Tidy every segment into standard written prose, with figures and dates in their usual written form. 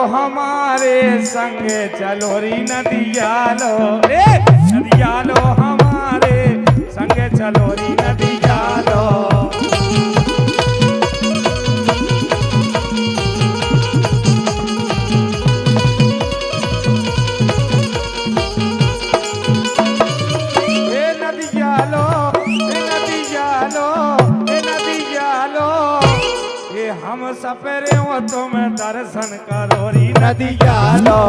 हमारे संगे चलो री नदिया लो, नदिया लो हमारे संगे चलो री नदिया लो। हम सपेरे हो तुम दर्शन करो री नदिया लो।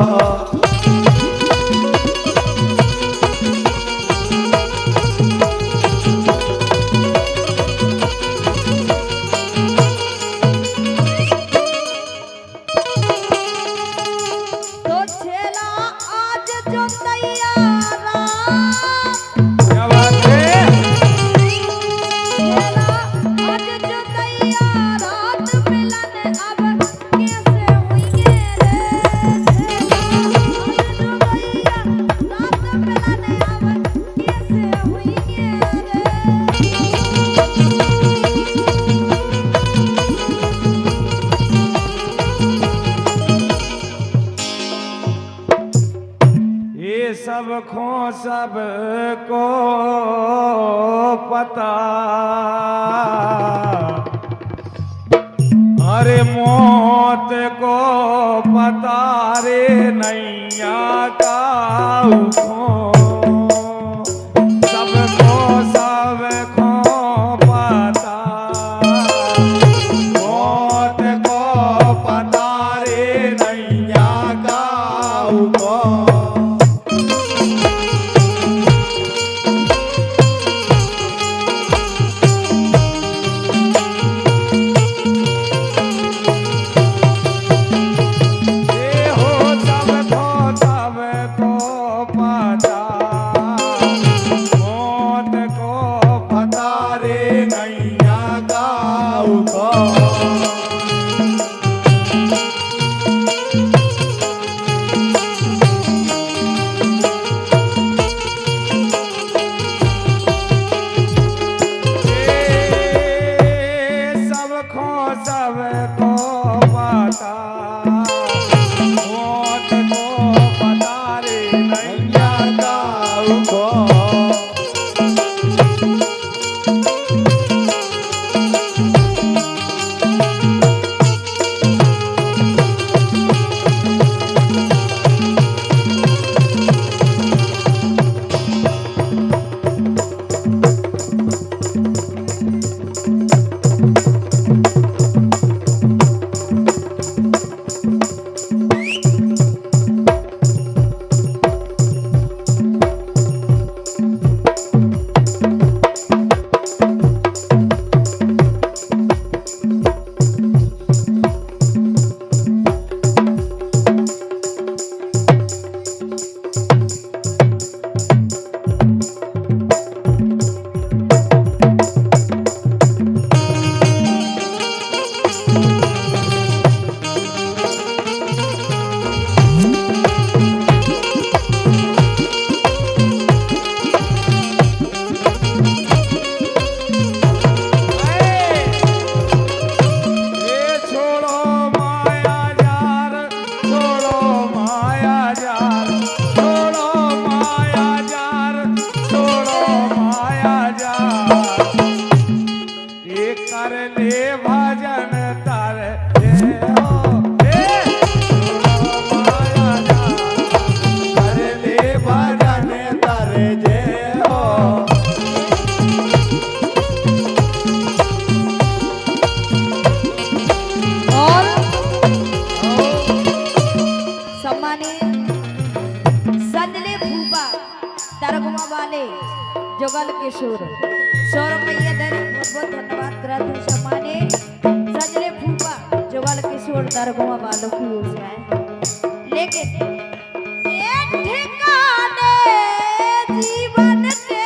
तो छेला आज जो तैयारा, क्या बात है? छेला आज जो तैयारा, सबको सबको पता, अरे मौत को पता रे नैया का सबको सबको पता, मौत को पता रे नैया का जुगल किशोर सौरभैया दर बहुत बहुत धन्यवाद करते हैं। सम्मानित संजय फूफा जुगल किशोर दरगुआ वालों की ओर से आए, लेकिन ये ठिकाने जीवन के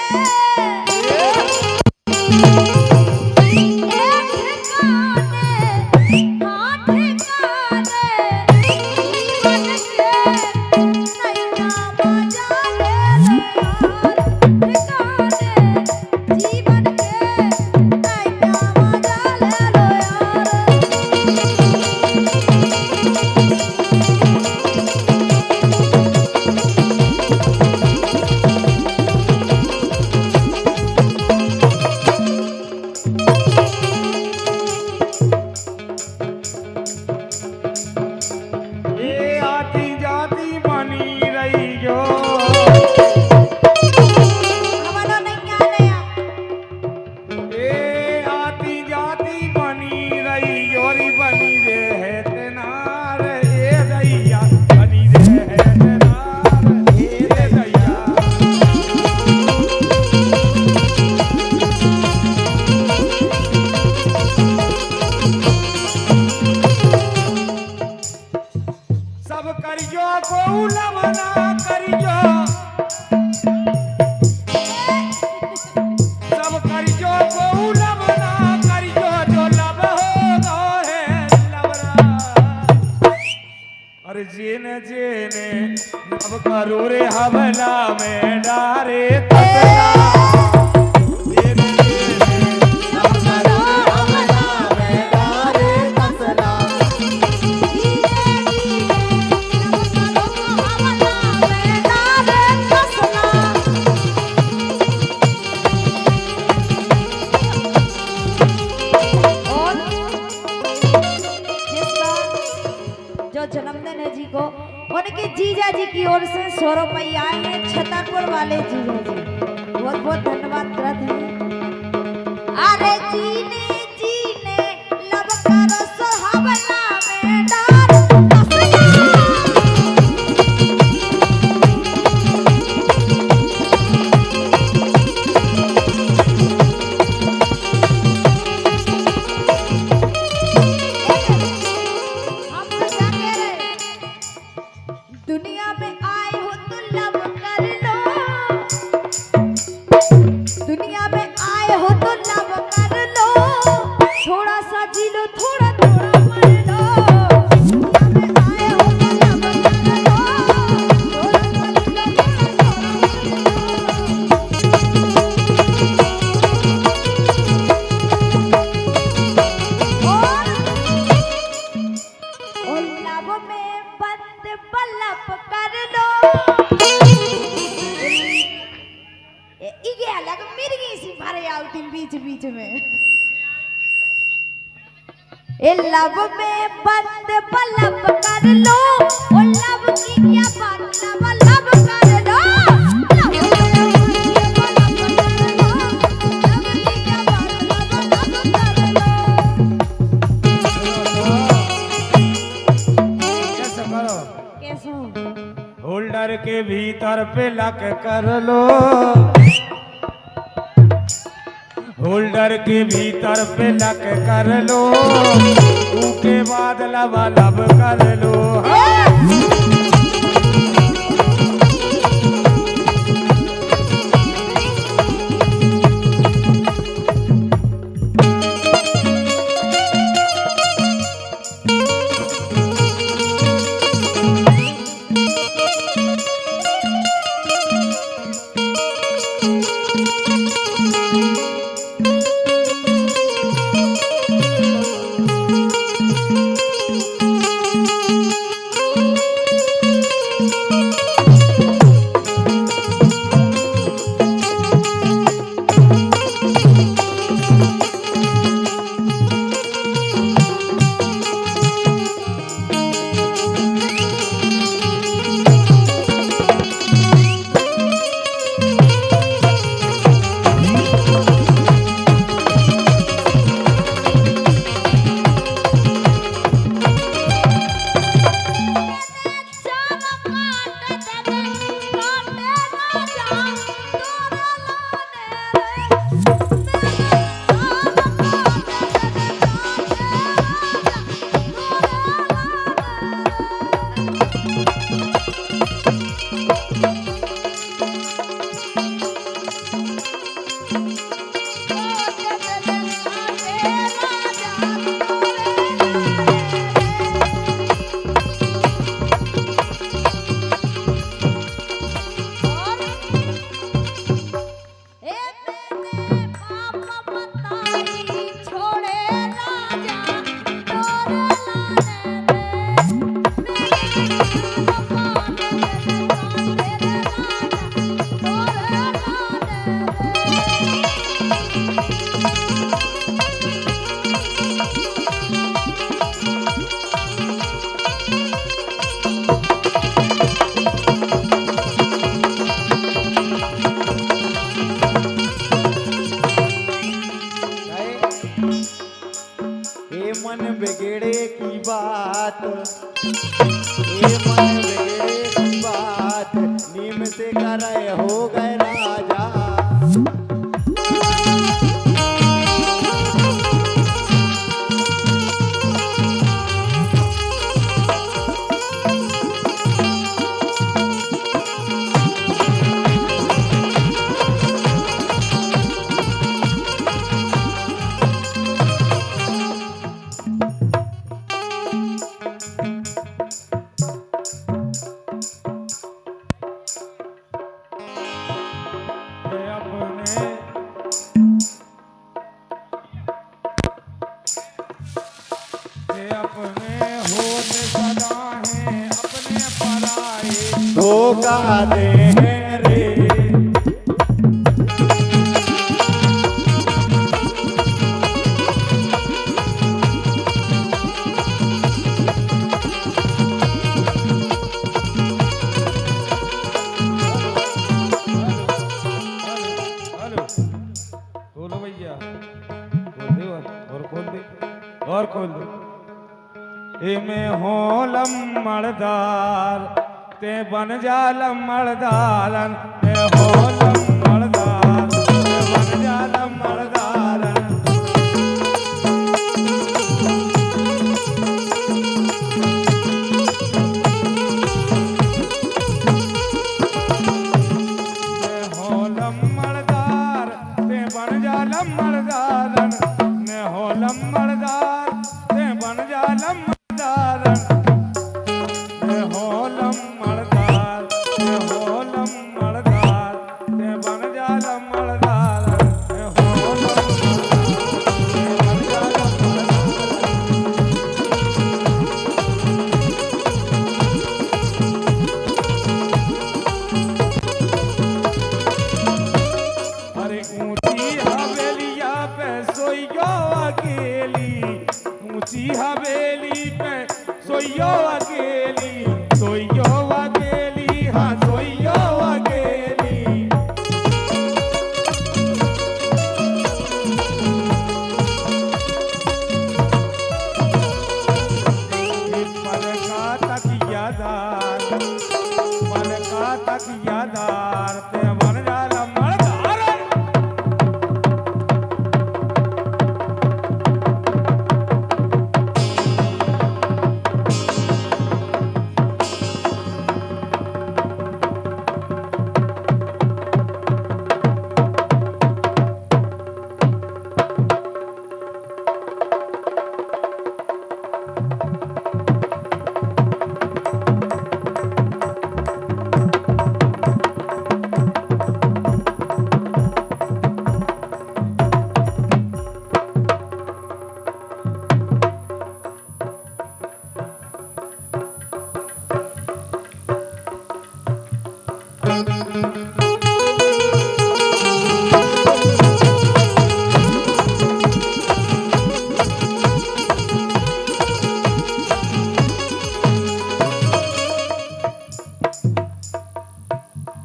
मना करियो सब करियो बहुल मना करियो जो लब हो है लवरा अरे जेने जेने लब करो रे हवला में डारे तसला जन्मदिन है जी को उनके जीजा जी की ओर से 100 रुपये आए हैं छतरपुर वाले जीजा जी बहुत बहुत धन्यवाद करते हैं। अरे जीने जीने लब करो सुहावना में डार दुनिया में आए हो तो लब कर लो दुनिया में आए हो तो लब कर लो थोड़ा सा जी लो थोड़ा थोड़ा मर लो दुनिया में आए हो तो लब कर लो थोड़ा सा जी लो और लब में बंद बल्लभ कर लो इगे अलग मिर्गी सी भरे आउटी बीच बीच में ए लब में बंद बल्लभ कर लो और लब की क्या बात लब लब कर लो लब में बंद बल्लभ कर लो लब की क्या बात लब कैसे करो कैसे होल्डर के भीतर पे लक कर लो होल्डर के भीतर पे लक कर लो उसके बाद लबालब कर लो मन बिगड़े की बात, ये मन बिगड़े की बात, नीम से करे हो गए राजा। अपने होत सदा हैं अपने पराए धोखा दे रे। बोलो भैया खोल दे और खोल दे और खोल दे। इमे हो लम्मड़दार ते बन जा लम्मड़दारन ते हो लम्मड़दार ते बन जा लम्मड़दारन। ते हो लम्मड़दार ते बन जा लम्मड़दारन ने हो लम्मड़दार ते बन जा लम्मड़दारन ते हो लम्मड़दार ते हो लम्मड़दार ते बन जा लम्मड़दारन ते हो लम्मड़दार ते बन जा लम्मड़दारन। अरे ऊंची हवेलिया पे सोइयो अकेली ऊंची हवेली पे सोइयो अकेली हाँ सोइयो अकेली। पल का तकियादार पल का तकियादार ते बन जा लम्मड़दार।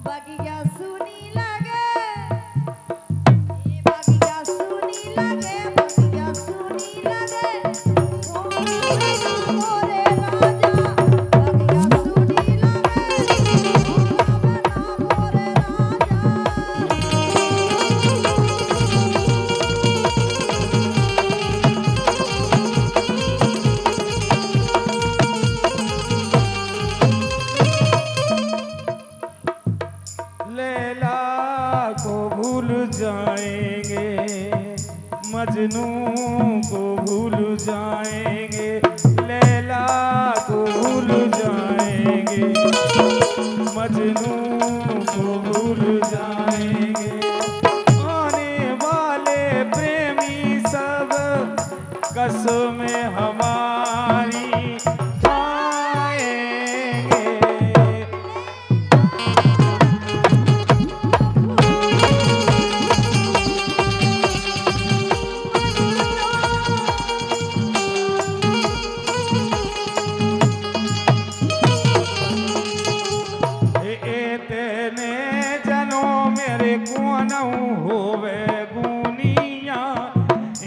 बगिया सुनी लगे बगिया सुनी लगे बगिया सुनी लगे मोरे राजा बगिया सुनी लगे मोरे लैला को भूल जाएंगे मजनू को भूल जाएंगे लैला को भूल जाएंगे मजनू को भूल जाएंगे। आने वाले प्रेमी सब कसमें हमारी खाएंगे। तेने जनो मेरे कुआनऊ होवे गुनिया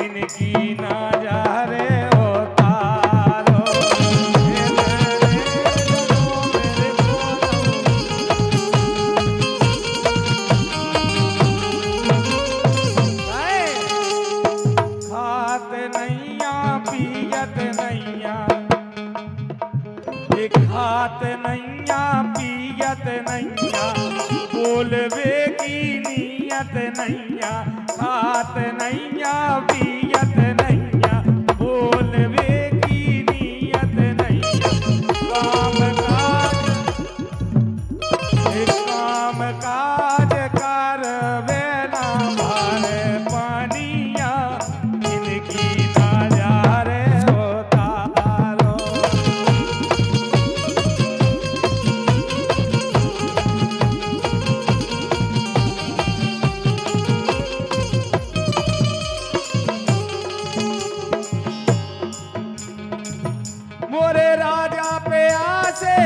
इनकी नजारे उतारो। तेने जनो मेरे कुआनऊ खात नैया पियत नैया खात नैया पियत नैया बोलबे की नियत नैया खात नैया पियत नैया बोलबे की नियत नैया। काम काज करवे ना राजा पे आसे